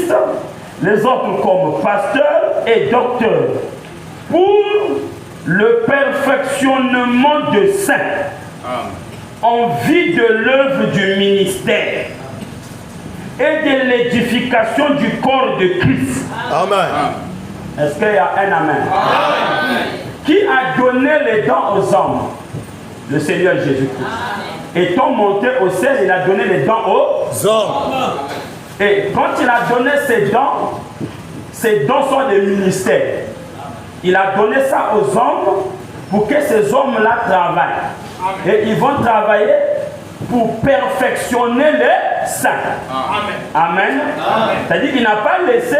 évangélistes, les autres comme pasteurs et docteurs, pour le perfectionnement de saints, en vue de l'œuvre du ministère et de l'édification du corps de Christ. Amen. Est-ce qu'il y a un amen? Amen. Qui a donné les dents aux hommes? Le Seigneur Jésus-Christ. Étant monté au ciel, il a donné les dents aux hommes. Et quand il a donné ses dents sont des ministères. Il a donné ça aux hommes pour que ces hommes-là travaillent. Et ils vont travailler pour perfectionner les saints. Amen. C'est-à-dire qu'il n'a pas laissé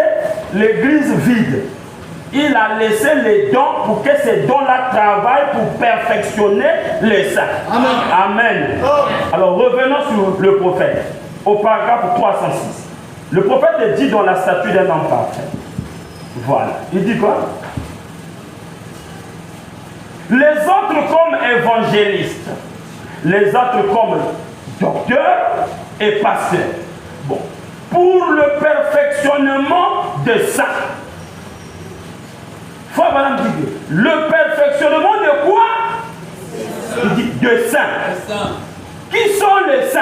l'église vide. Il a laissé les dons pour que ces dons-là travaillent pour perfectionner les saints. Amen. Alors revenons sur le prophète, au paragraphe 306. Le prophète dit dans la statue d'un homme parfait. Voilà. Il dit quoi? Les autres comme évangélistes, les autres comme docteurs et pasteurs. Bon. Pour le perfectionnement de saints. Frère Madame dit le perfectionnement de quoi? Il dit de saints. Qui sont les saints?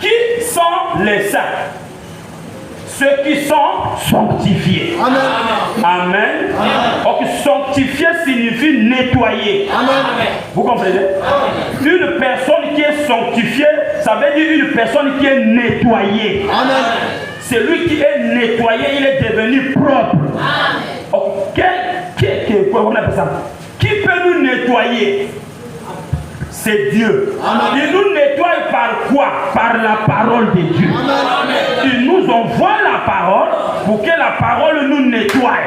Qui sont les saints? Ceux qui sont sanctifiés. Amen. Amen. Donc sanctifier signifie nettoyer. Amen. Vous comprenez? Une personne qui est sanctifiée, ça veut dire une personne qui est nettoyée. Amen. Celui qui est nettoyé, il est devenu propre. Qui peut nous nettoyer? C'est Dieu. Amen. Il nous nettoie par quoi? Par la parole de Dieu. Amen. Il nous envoie la parole pour que la parole nous nettoie.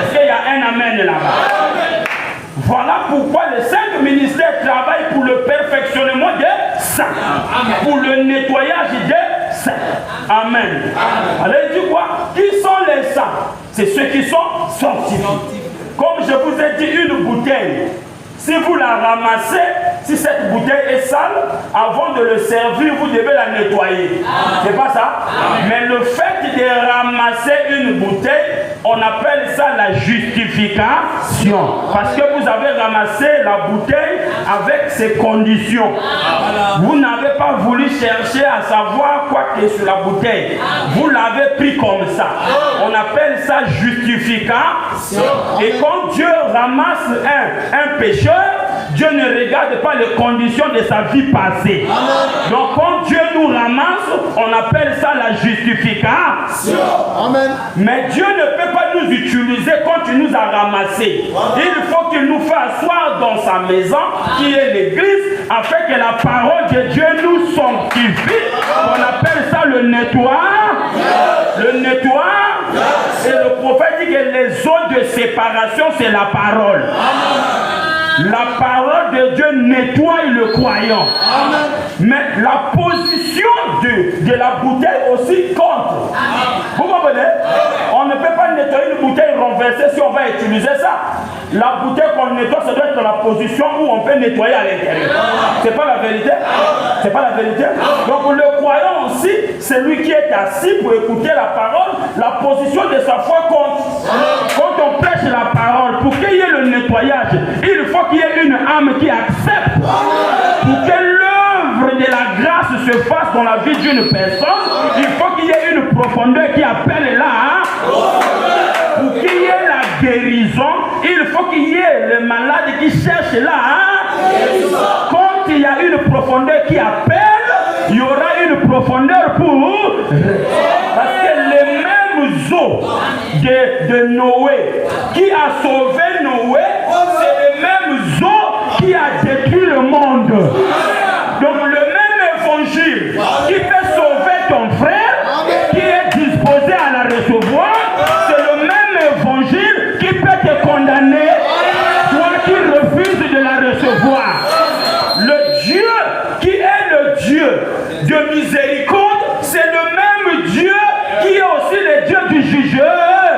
Est-ce qu'il y a un amen là-bas? Voilà pourquoi les 5 ministères travaillent pour le perfectionnement des saints. Pour le nettoyage des saints. Amen. Alors il dit quoi? Qui sont les saints? C'est ceux qui sont sanctifiés. Comme je vous ai dit, une bouteille. Si vous la ramassez, si cette bouteille est sale, avant de le servir, vous devez la nettoyer. C'est pas ça? Mais le fait de ramasser une bouteille, on appelle ça la justification. Parce que vous avez ramassé la bouteille avec ses conditions. Vous n'avez pas voulu chercher à savoir quoi que est sur la bouteille. Vous l'avez pris comme ça. On appelle ça justification. Et quand Dieu ramasse un pécheur, Dieu ne regarde pas les conditions de sa vie passée. Amen. Donc quand Dieu nous ramasse, on appelle ça la justification. Amen. Mais Dieu ne peut pas nous utiliser quand il nous a ramassés. Il faut qu'il nous fasse asseoir dans sa maison, qui est l'église, afin que la parole de Dieu nous sanctifie. On appelle ça le nettoyage. Le nettoyage. Et le prophète dit que les eaux de séparation, c'est la parole. Amen. La parole de Dieu nettoie le croyant. Amen. Mais la position de la bouteille aussi compte. Amen. Vous comprenez? On ne peut pas nettoyer une bouteille renversée si on va utiliser ça. La bouteille qu'on nettoie, ça doit être la position où on peut nettoyer à l'intérieur. C'est pas la vérité? C'est pas la vérité? Donc le croyant aussi, c'est lui qui est assis pour écouter la parole. La position de sa foi compte. Quand on prêche la parole, pour qu'il y ait le nettoyage, il faut qu'il y ait une âme qui accepte. Pour que l'œuvre de la grâce se fasse dans la vie d'une personne, il faut qu'il y ait une profondeur qui appelle là. Pour qu'il y ait la guérison, il faut qu'il y ait le malade qui cherche là. Quand il y a une profondeur qui appelle, il y aura une profondeur pour... Parce que les mêmes eaux de Noé qui a sauvé Noé,